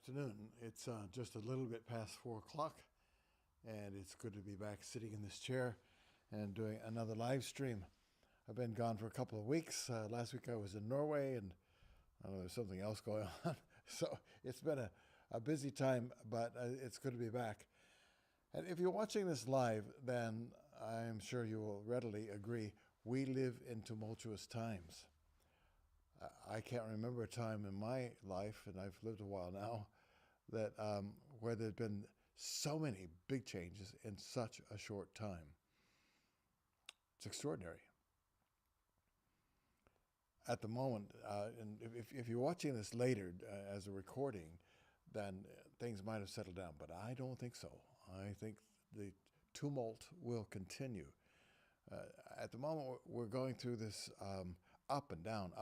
afternoon. It's just a little bit past 4 o'clock, and it's good to be back sitting in this chair and doing another live stream. I've been gone for a couple of weeks. Last week I was in Norway, and I don't know, there's something else going on. So it's been a busy time, but it's good to be back. And if you're watching this live, then I'm sure you will readily agree we live in tumultuous times. I can't remember a time in my life, and I've lived a while now, that where there's been so many big changes in such a short time. It's extraordinary. At the moment, and if you're watching this later as a recording, then things might have settled down, but I don't think so. I think the tumult will continue. At the moment, we're going through this up and down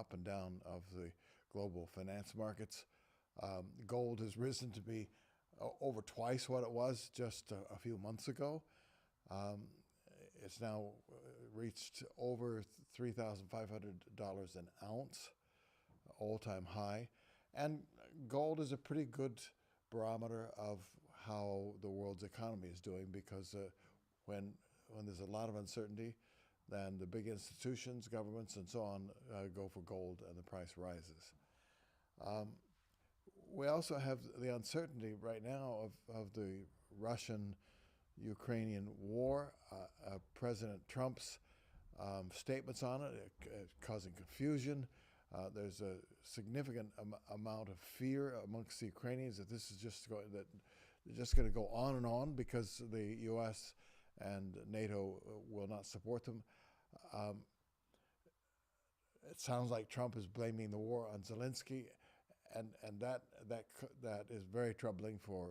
of the global finance markets. Gold has risen to be over twice what it was just a few months ago. It's now reached over $3,500 an ounce, all-time high. And gold is a pretty good barometer of how the world's economy is doing, because when there's a lot of uncertainty, then the big institutions, governments, and so on go for gold, and the price rises. We also have the uncertainty right now of the Russian-Ukrainian war, President Trump's statements on it, causing confusion. There's a significant amount of fear amongst the Ukrainians that this is just going to go on and on because the U.S. and NATO will not support them. It sounds like Trump is blaming the war on Zelensky, and that is very troubling for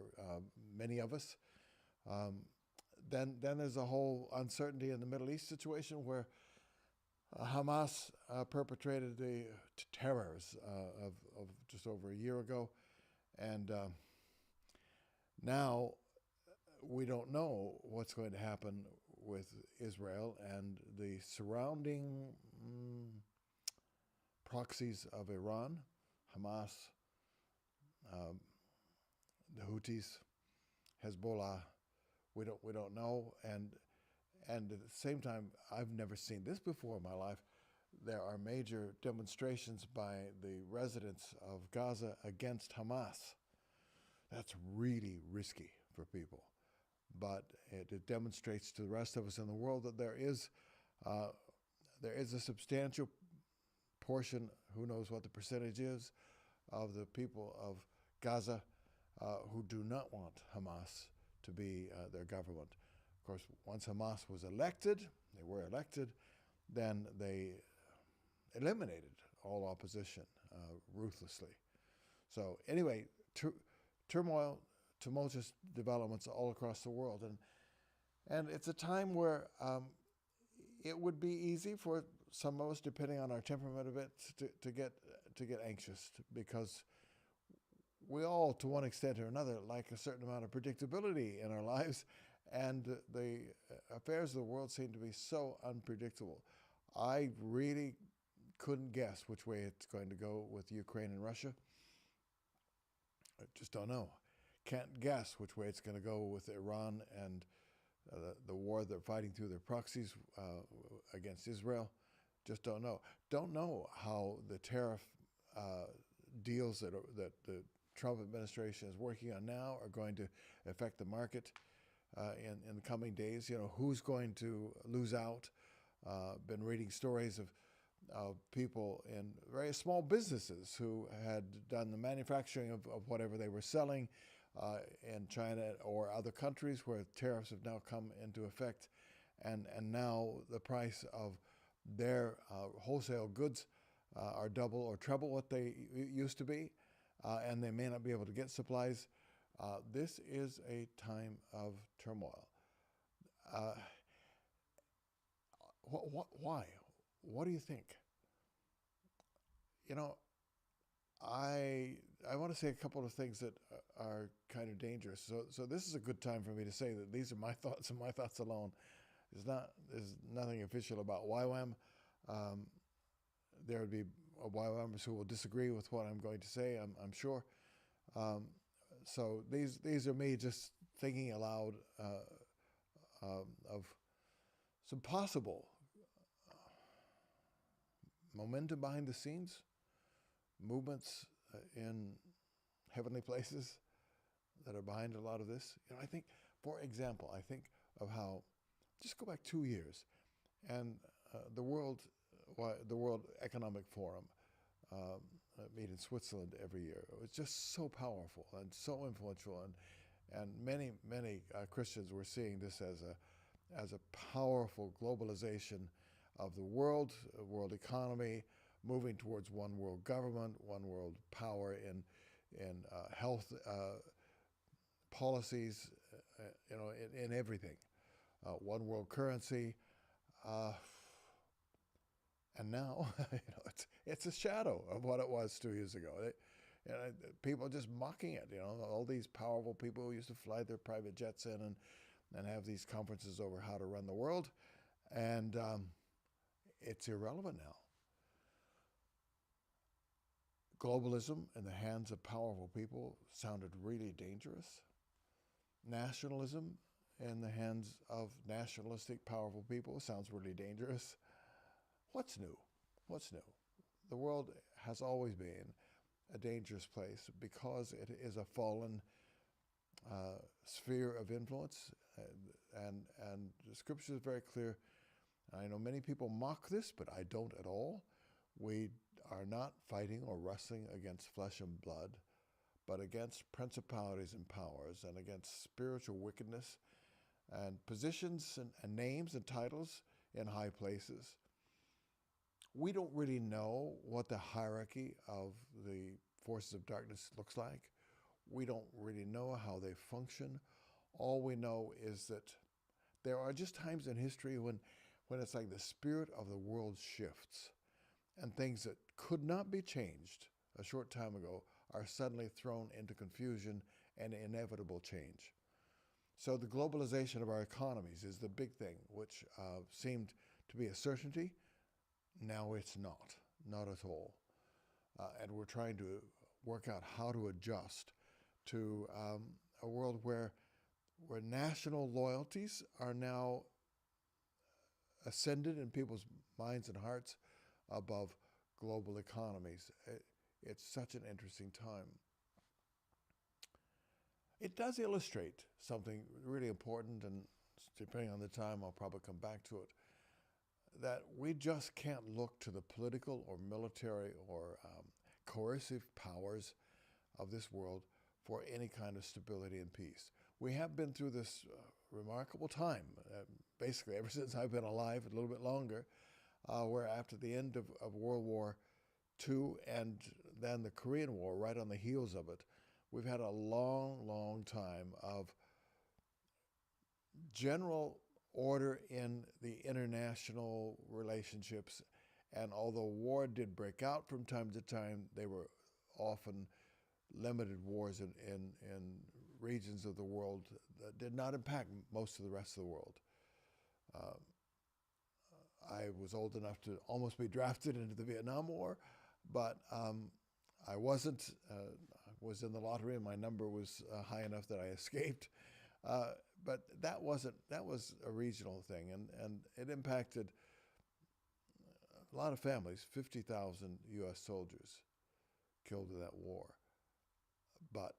many of us. Then there's a whole uncertainty in the Middle East situation where Hamas perpetrated the terrors of just over a year ago, and now we don't know what's going to happen with Israel and the surrounding proxies of Iran, Hamas, the Houthis, Hezbollah. We don't know, and at the same time, I've never seen this before in my life. There are major demonstrations by the residents of Gaza against Hamas. That's really risky for people. But it demonstrates to the rest of us in the world that there is a substantial portion, who knows what the percentage is, of the people of Gaza who do not want Hamas to be their government. Of course, once Hamas was elected, then they eliminated all opposition ruthlessly. So anyway, turmoil, tumultuous developments all across the world, and it's a time where it would be easy for some of us, depending on our temperament a bit, to get anxious, because we all, to one extent or another, like a certain amount of predictability in our lives, and the affairs of the world seem to be so unpredictable. I really couldn't guess which way it's going to go with Ukraine and Russia. I just don't know. Can't guess which way it's going to go with Iran and the war they're fighting through their proxies against Israel. Just don't know. Don't know how the tariff deals that the Trump administration is working on now are going to affect the market in the coming days. You know, who's going to lose out? Been reading stories of people in very small businesses who had done the manufacturing of whatever they were selling in China or other countries, where tariffs have now come into effect, and now the price of their wholesale goods are double or treble what they used to be, and they may not be able to get supplies. This is a time of turmoil. Why? What do you think? You know, I want to say a couple of things that are kind of dangerous. So this is a good time for me to say that these are my thoughts and my thoughts alone. There's nothing official about YWAM. There would be YWAMers who will disagree with what I'm going to say, I'm sure. So these are me just thinking aloud of some possible momentum behind the scenes, movements in heavenly places that are behind a lot of this. I think, for example, I think of how, just go back 2 years, and the World Economic Forum meet in Switzerland every year. It was just so powerful and so influential, and many Christians were seeing this as a powerful globalization of the world economy, moving towards one world government, one world power in health policies, in everything, one world currency, and now it's a shadow of what it was 2 years ago. People just mocking it. All these powerful people who used to fly their private jets in and have these conferences over how to run the world, and it's irrelevant now. Globalism in the hands of powerful people sounded really dangerous. Nationalism in the hands of nationalistic, powerful people sounds really dangerous. What's new? What's new? The world has always been a dangerous place because it is a fallen sphere of influence, and the scripture is very clear. I know many people mock this, but I don't at all. We are not fighting or wrestling against flesh and blood, but against principalities and powers, and against spiritual wickedness and positions and names and titles in high places. We don't really know what the hierarchy of the forces of darkness looks like. We don't really know how they function. All we know is that there are just times in history when it's like the spirit of the world shifts, and things that could not be changed a short time ago are suddenly thrown into confusion and inevitable change. So the globalization of our economies is the big thing, which seemed to be a certainty. Now it's not at all. And we're trying to work out how to adjust to a world where national loyalties are now ascended in people's minds and hearts above global economies. It's such an interesting time. It does illustrate something really important, and depending on the time, I'll probably come back to it, that we just can't look to the political or military or coercive powers of this world for any kind of stability and peace. We have been through this remarkable time, basically ever since I've been alive, a little bit longer, where after the end of World War II and then the Korean War, right on the heels of it, we've had a long time of general order in the international relationships. And although war did break out from time to time, they were often limited wars in regions of the world that did not impact most of the rest of the world. I was old enough to almost be drafted into the Vietnam War, but I wasn't. I was in the lottery, and my number was high enough that I escaped. But that was a regional thing, and it impacted a lot of families. 50,000 U.S. soldiers killed in that war. But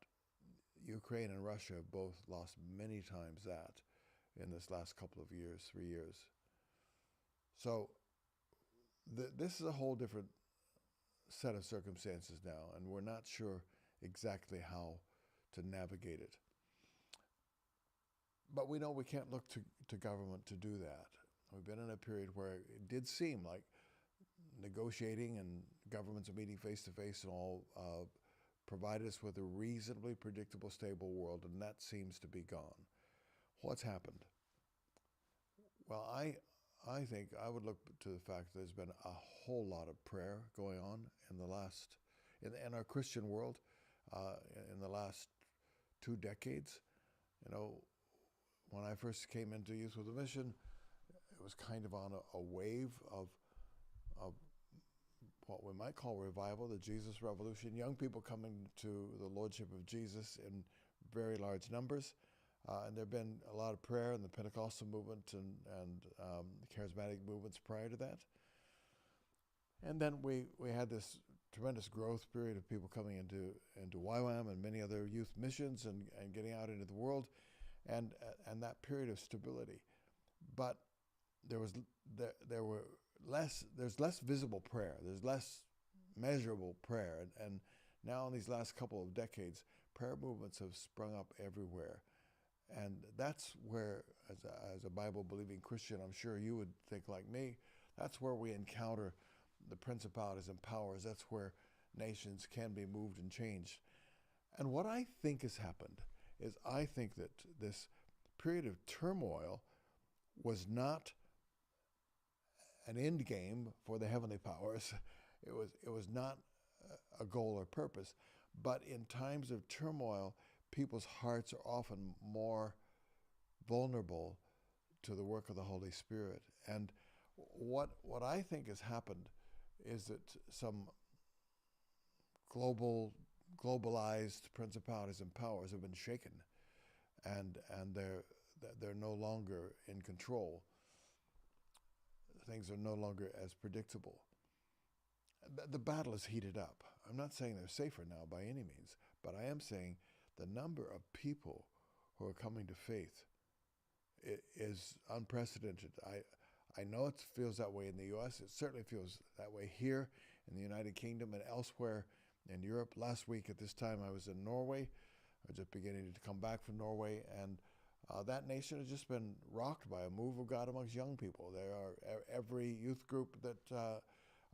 Ukraine and Russia have both lost many times that in this last couple of years, 3 years. So this is a whole different set of circumstances now, and we're not sure exactly how to navigate it. But we know we can't look to government to do that. We've been in a period where it did seem like negotiating and governments are meeting face to face and all provided us with a reasonably predictable, stable world, and that seems to be gone. What's happened? Well, I think I would look to the fact that there's been a whole lot of prayer going on in our Christian world in the last 2 decades. When I first came into Youth with a Mission, it was kind of on a wave of what we might call revival, the Jesus Revolution, young people coming to the Lordship of Jesus in very large numbers. And there have been a lot of prayer in the Pentecostal movement and charismatic movements prior to that. And then we had this tremendous growth period of people coming into YWAM and many other youth missions and getting out into the world, and that period of stability. But there's less visible prayer. There's less measurable prayer. And now in these last couple of decades, prayer movements have sprung up everywhere. And that's where, as a Bible-believing Christian, I'm sure you would think like me, that's where we encounter the principalities and powers. That's where nations can be moved and changed. And what I think has happened is I think that this period of turmoil was not an end game for the heavenly powers. It was not a goal or purpose. But in times of turmoil, people's hearts are often more vulnerable to the work of the Holy Spirit. And what I think has happened is that some globalized principalities and powers have been shaken, and they're no longer in control. Things are no longer as predictable. The battle is heated up. I'm not saying they're safer now by any means, but I am saying the number of people who are coming to faith is unprecedented. I know it feels that way in the U.S. It certainly feels that way here in the United Kingdom and elsewhere in Europe. Last week at this time I was in Norway. I was just beginning to come back from Norway, and that nation has just been rocked by a move of God amongst young people. There are every youth group that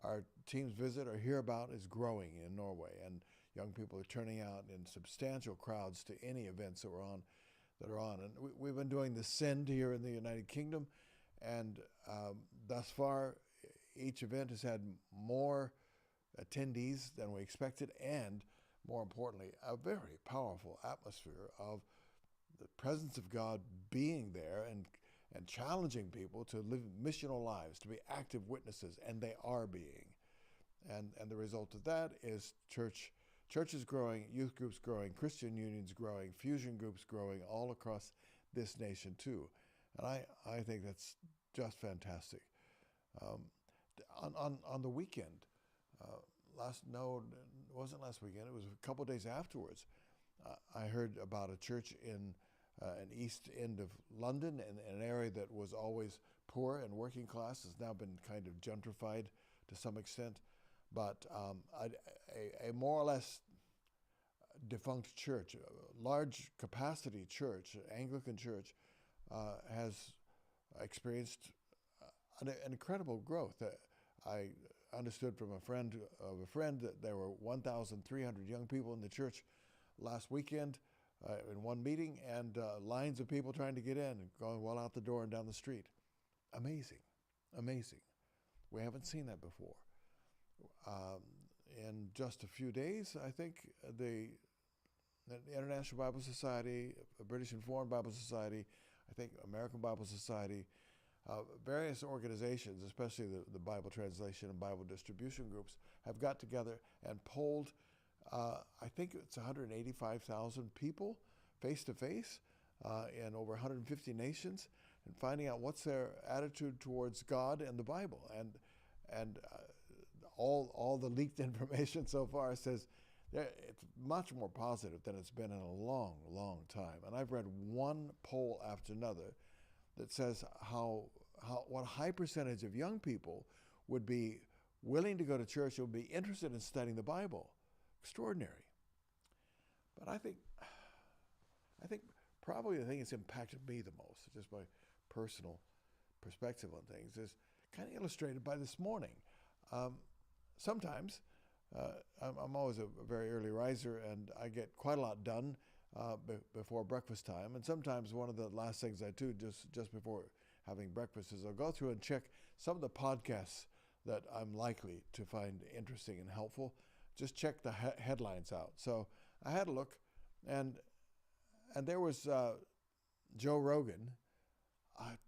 our teams visit or hear about is growing in Norway, and young people are turning out in substantial crowds to any events that are on. And we've been doing the Send here in the United Kingdom, and thus far, each event has had more attendees than we expected, and more importantly, a very powerful atmosphere of the presence of God being there and challenging people to live missional lives, to be active witnesses, and they are being. And the result of that is churches growing, youth groups growing, Christian unions growing, fusion groups growing all across this nation too. And I think that's just fantastic. On the weekend, it wasn't last weekend, it was a couple of days afterwards, I heard about a church in an east end of London, in an area that was always poor and working class, has now been kind of gentrified to some extent. But a more or less defunct church, a large capacity church, Anglican church, has experienced an incredible growth. I understood from a friend of a friend that there were 1,300 young people in the church last weekend in one meeting, and lines of people trying to get in and going well out the door and down the street. Amazing, amazing. We haven't seen that before. In just a few days, I think the International Bible Society, British and Foreign Bible Society, I think American Bible Society, various organizations, especially the Bible translation and Bible distribution groups, have got together and polled, I think it's 185,000 people face-to-face in over 150 nations, and finding out what's their attitude towards God and the Bible. And all the leaked information so far says it's much more positive than it's been in a long, long time. And I've read one poll after another that says what a high percentage of young people would be willing to go to church, would be interested in studying the Bible. Extraordinary. But I think probably the thing that's impacted me the most, just my personal perspective on things, is kind of illustrated by this morning. Sometimes I'm always a very early riser, and I get quite a lot done before breakfast time. And sometimes one of the last things I do just before having breakfast is I'll go through and check some of the podcasts that I'm likely to find interesting and helpful. Just check the headlines out. So I had a look, and there was Joe Rogan.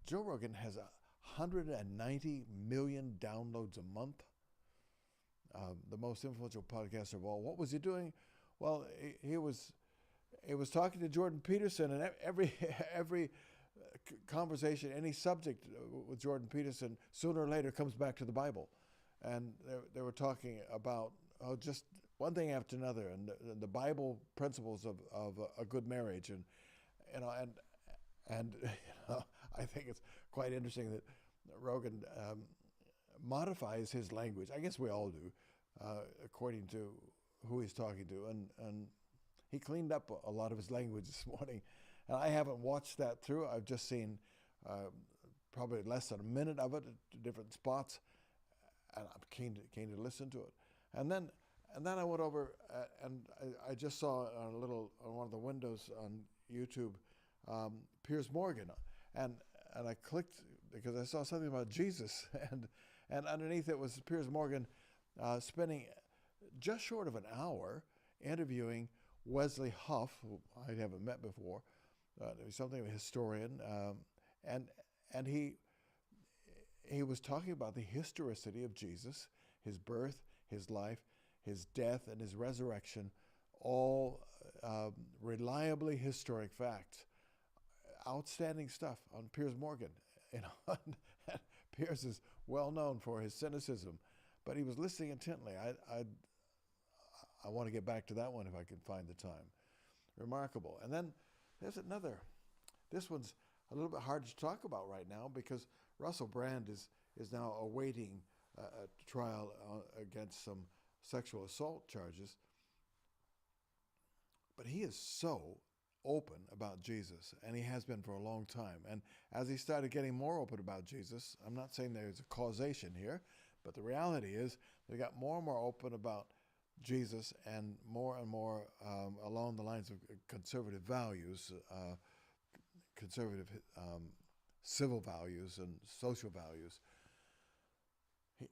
Joe Rogan has 190 million downloads a month. the most influential podcaster of all. What was he doing? Well, he was talking to Jordan Peterson, and every conversation, any subject with Jordan Peterson, sooner or later comes back to the Bible, and they were talking about just one thing after another, and the Bible principles of a good marriage, and I think it's quite interesting that Rogan modifies his language. I guess we all do, according to who he's talking to, and he cleaned up a lot of his language this morning, and I haven't watched that through. I've just seen probably less than a minute of it at different spots, and I'm keen to listen to it. And then I went over and I just saw on one of the windows on YouTube Piers Morgan, and I clicked because I saw something about Jesus, and underneath it was Piers Morgan spending just short of an hour interviewing Wesley Huff, who I haven't met before. Something of a historian, and he was talking about the historicity of Jesus, his birth, his life, his death, and his resurrection, all reliably historic facts. Outstanding stuff on Piers Morgan. Piers is well known for his cynicism, but he was listening intently. I want to get back to that one if I can find the time. Remarkable. And then there's another. This one's a little bit hard to talk about right now because Russell Brand is now awaiting a trial against some sexual assault charges. But he is so open about Jesus, and he has been for a long time. And as he started getting more open about Jesus, I'm not saying there's a causation here, but the reality is they got more and more open about Jesus and more along the lines of conservative values, conservative civil values and social values.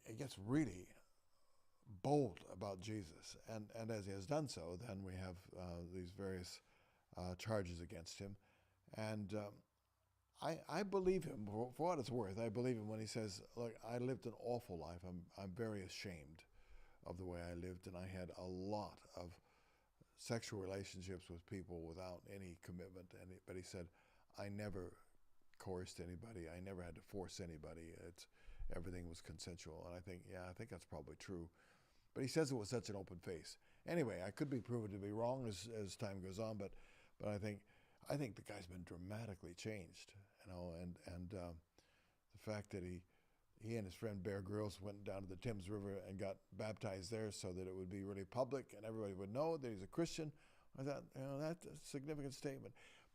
He gets really bold about Jesus, and as he has done so, then we have these various charges against him, and I believe him for what it's worth. I believe him when he says, "Look, I lived an awful life. I'm very ashamed of the way I lived, and I had a lot of sexual relationships with people without any commitment." But he said, "I never coerced anybody. I never had to force anybody. Everything was consensual." And I think that's probably true. But he says it with such an open face. Anyway, I could be proven to be wrong as time goes on, but I think the guy's been dramatically changed, and the fact that he and his friend Bear Grylls went down to the Thames River and got baptized there so that it would be really public and everybody would know that he's a Christian. I thought, that's a significant statement.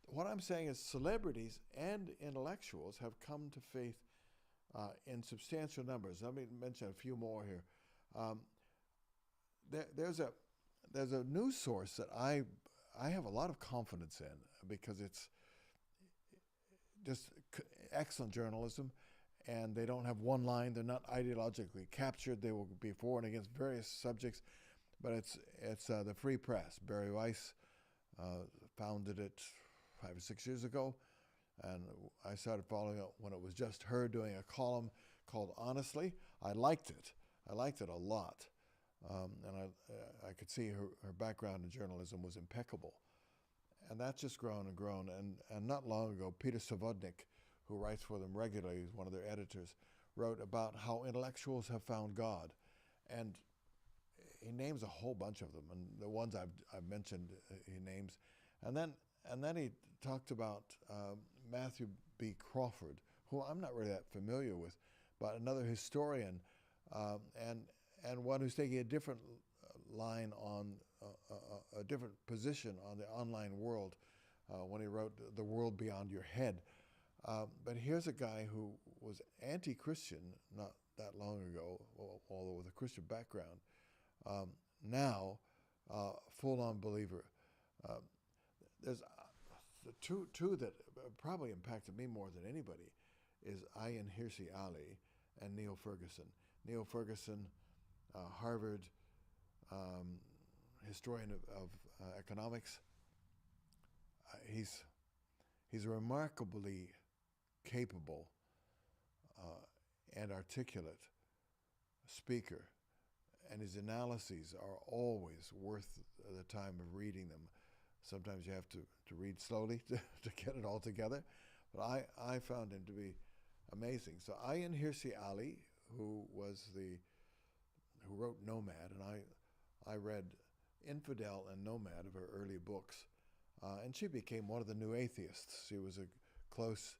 What I'm saying is celebrities and intellectuals have come to faith in substantial numbers. Let me mention a few more here. There's a news source that I have a lot of confidence in because it's just excellent journalism, and they don't have one line. They're not ideologically captured. They will be for and against various subjects, but it's the Free Press. Barry Weiss founded it 5 or 6 years ago, and I started following it when it was just her doing a column called Honestly. I liked it a lot, and I could see her background in journalism was impeccable, and that's just grown and grown. And not long ago, Peter Savodnik, who writes for them regularly, he's one of their editors, wrote about how intellectuals have found God, and he names a whole bunch of them, and the ones I've mentioned he names, and then he talked about Matthew B. Crawford, who I'm not really that familiar with, but another historian, and one who's taking a different line on a different position on the online world when he wrote The World Beyond Your Head. But here's a guy who was anti-Christian not that long ago, although with a Christian background, now full-on believer. There's two that probably impacted me more than anybody is Ayaan Hirsi Ali and Neil Ferguson. Neil Ferguson, Harvard historian of economics. He's a remarkably capable and articulate speaker, and his analyses are always worth the time of reading them. Sometimes you have to read slowly to get it all together, but I found him to be amazing. So Ayan Hirsi Ali, who wrote Nomad, and I read Infidel and Nomad of her early books, and she became one of the new atheists. She was a close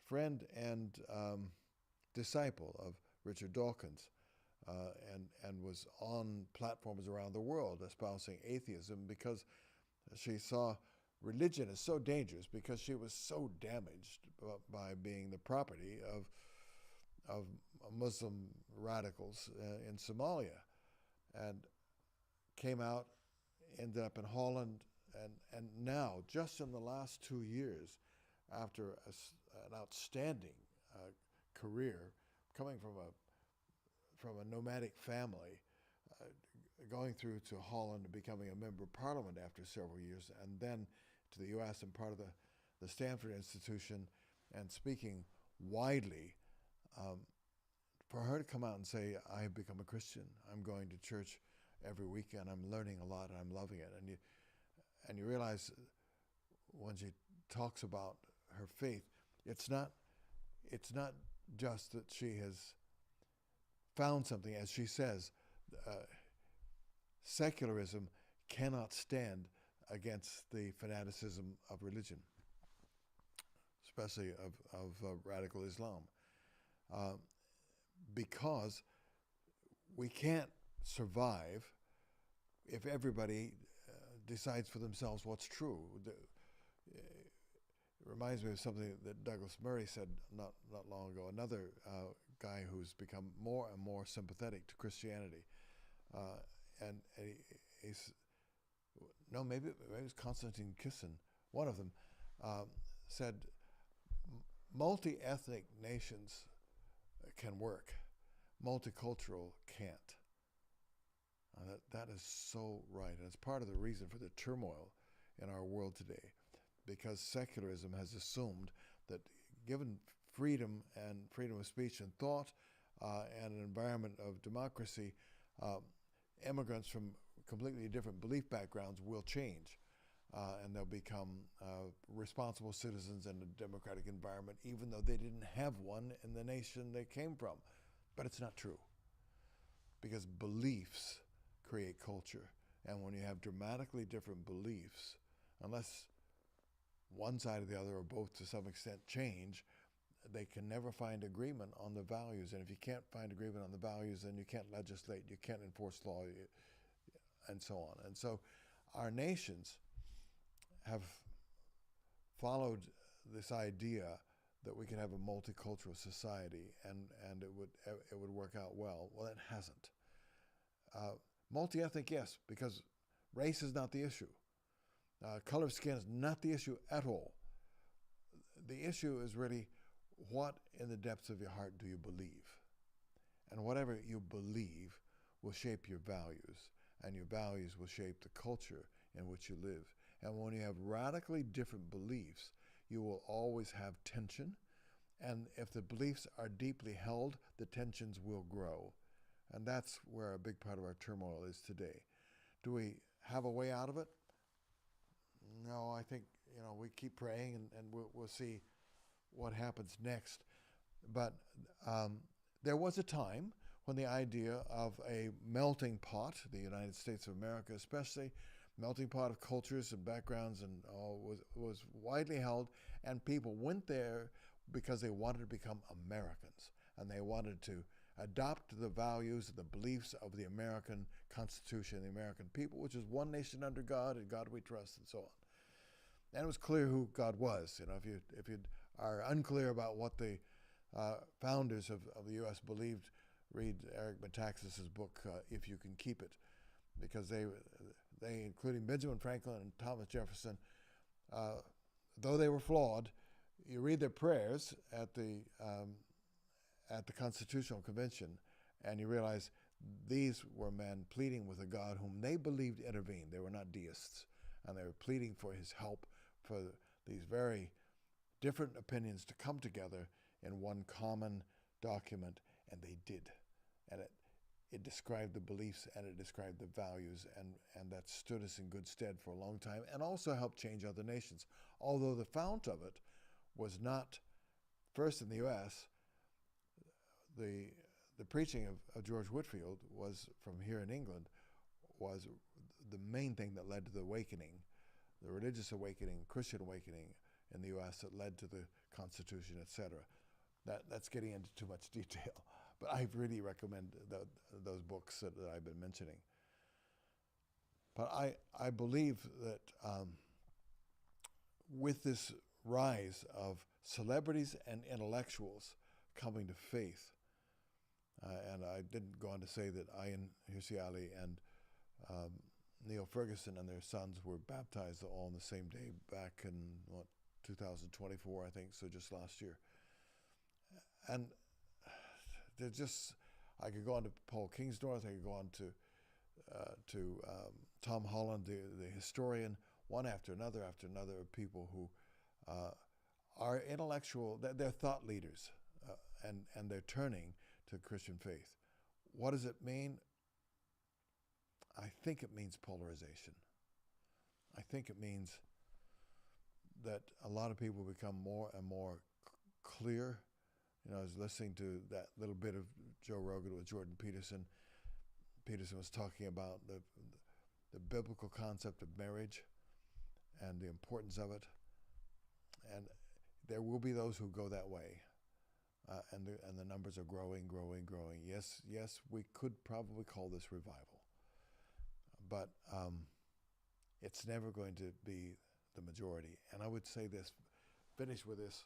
friend and disciple of Richard Dawkins, and was on platforms around the world espousing atheism because she saw religion as so dangerous, because she was so damaged by being the property of Muslim radicals in Somalia, and came out, ended up in Holland, and now, just in the last 2 years, after an outstanding career, coming from a nomadic family, going through to Holland and becoming a member of parliament after several years, and then to the U.S. and part of the Stanford Institution, and speaking widely, for her to come out and say, I have become a Christian, I'm going to church every weekend, I'm learning a lot, and I'm loving it. And you realize when she talks about her faith, it's not just that she has found something. As she says, secularism cannot stand against the fanaticism of religion, especially of radical Islam, because we can't survive if everybody decides for themselves what's true. It reminds me of something that Douglas Murray said not long ago, another guy who's become more and more sympathetic to Christianity. And he's, no, maybe it was Konstantin Kisin, one of them, said multi-ethnic nations can work, multicultural can't. That is so right, and it's part of the reason for the turmoil in our world today, because secularism has assumed that given freedom and freedom of speech and thought and an environment of democracy, immigrants from completely different belief backgrounds will change, and they'll become responsible citizens in a democratic environment, even though they didn't have one in the nation they came from. But it's not true, because beliefs create culture, and when you have dramatically different beliefs, unless one side or the other or both to some extent change, they can never find agreement on the values. And if you can't find agreement on the values, then you can't legislate, you can't enforce law, and so on. And so our nations have followed this idea that we can have a multicultural society and it would work out well. Well, it hasn't. Multi-ethnic, yes, because race is not the issue. Color of skin is not the issue at all. The issue is really, what in the depths of your heart do you believe? And whatever you believe will shape your values, and your values will shape the culture in which you live. And when you have radically different beliefs, you will always have tension. And if the beliefs are deeply held, the tensions will grow. And that's where a big part of our turmoil is today. Do we have a way out of it? No, I think, we keep praying and we'll see what happens next. But there was a time when the idea of a melting pot, the United States of America especially, melting pot of cultures and backgrounds and all, was widely held, and people went there because they wanted to become Americans, and they wanted to adopt the values and the beliefs of the American Constitution, the American people, which is one nation under God, and God we trust, and so on. And it was clear who God was. If you are unclear about what the founders of the U.S. believed, read Eric Metaxas's book, If You Can Keep It, because they, including Benjamin Franklin and Thomas Jefferson, though they were flawed, you read their prayers at the Constitutional Convention, and you realize these were men pleading with a God whom they believed intervened. They were not deists, and they were pleading for his help, for these very different opinions to come together in one common document, and they did. And it described the beliefs and it described the values, and that stood us in good stead for a long time and also helped change other nations. Although the fount of it was not first in the U.S., the preaching of George Whitefield was from here in England, was the main thing that led to the awakening, the religious awakening, Christian awakening in the U.S. that led to the Constitution, etc. That's getting into too much detail, but I really recommend those books that I've been mentioning. But I believe that with this rise of celebrities and intellectuals coming to faith, and I didn't go on to say that Ian Hirsi Ali and Neil Ferguson and their sons were baptized all on the same day back in, 2024, I think, so just last year. And they're just, I could go on to Paul Kingsnorth, I could go on to Tom Holland, the historian, one after another of people who are intellectual, they're thought leaders, and they're turning to Christian faith. What does it mean? I think it means polarization. I think it means that a lot of people become more and more clear. You know, I was listening to that little bit of Joe Rogan with Jordan Peterson. Peterson was talking about the biblical concept of marriage and the importance of it. And there will be those who go that way. And the numbers are growing. Yes, we could probably call this revival. But it's never going to be the majority. And I would say this, finish with this.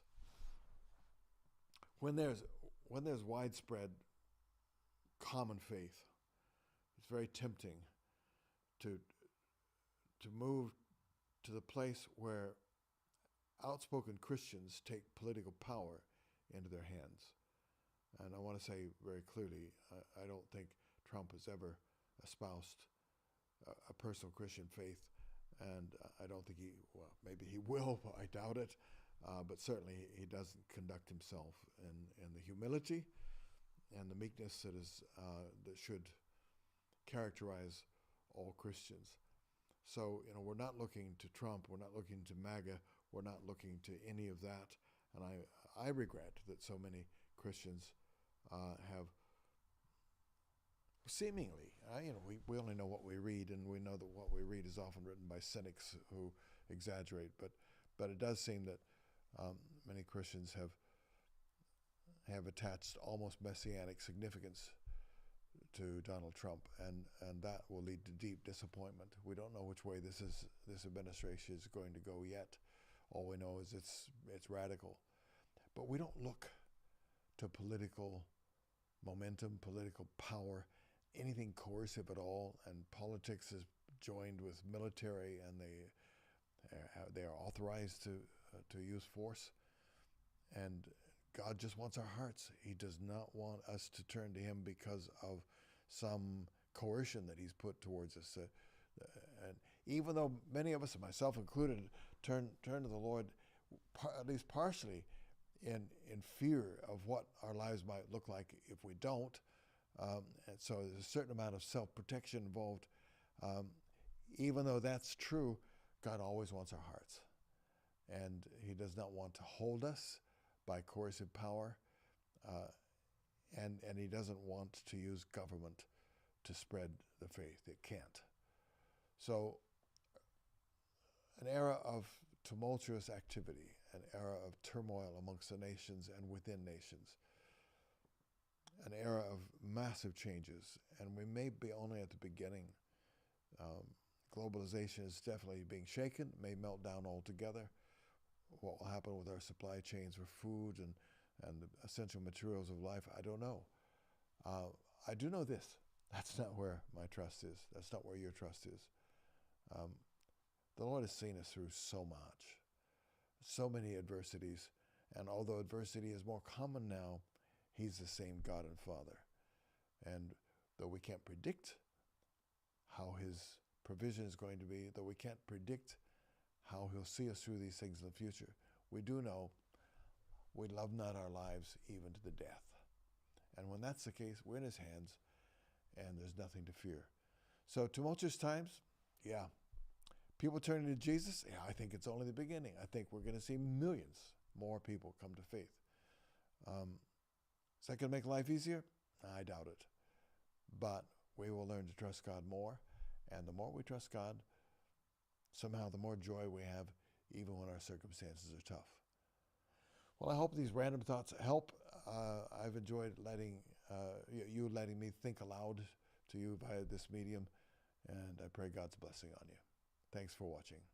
When there's widespread common faith, it's very tempting to move to the place where outspoken Christians take political power into their hands. And I want to say very clearly, I don't think Trump has ever espoused a personal Christian faith, and I don't think maybe he will, but I doubt it. But certainly he doesn't conduct himself in the humility and the meekness that should characterize all Christians. So, we're not looking to Trump, we're not looking to MAGA, we're not looking to any of that. And I regret that so many Christians have seemingly, we only know what we read, and we know that what we read is often written by cynics who exaggerate. But it does seem that many Christians have attached almost messianic significance to Donald Trump, and that will lead to deep disappointment. We don't know which way this administration is going to go yet. All we know is it's radical. But we don't look to political momentum, political power, anything coercive at all. And politics is joined with military, and they are authorized to use force. And God just wants our hearts. He does not want us to turn to Him because of some coercion that He's put towards us. And even though many of us, myself included, turn to the Lord, at least partially, in fear of what our lives might look like if we don't. And so there's a certain amount of self-protection involved. Even though that's true, God always wants our hearts. And He does not want to hold us by coercive power. And He doesn't want to use government to spread the faith. It can't. So an era of tumultuous activity, an era of turmoil amongst the nations and within nations, an era of massive changes, and we may be only at the beginning. Globalization is definitely being shaken, may melt down altogether. What will happen with our supply chains for food and the essential materials of life, I don't know. I do know this. That's not where my trust is. That's not where your trust is. The Lord has seen us through so much, so many adversities, and although adversity is more common now, He's the same God and Father. And though we can't predict how His provision is going to be, though we can't predict how He'll see us through these things in the future, we do know we love not our lives even to the death. And when that's the case, we're in His hands, and there's nothing to fear. So tumultuous times, yeah. People turning to Jesus, yeah, I think it's only the beginning. I think we're going to see millions more people come to faith. Is that going to make life easier? I doubt it. But we will learn to trust God more. And the more we trust God, somehow the more joy we have, even when our circumstances are tough. Well, I hope these random thoughts help. I've enjoyed letting you letting me think aloud to you via this medium, and I pray God's blessing on you. Thanks for watching.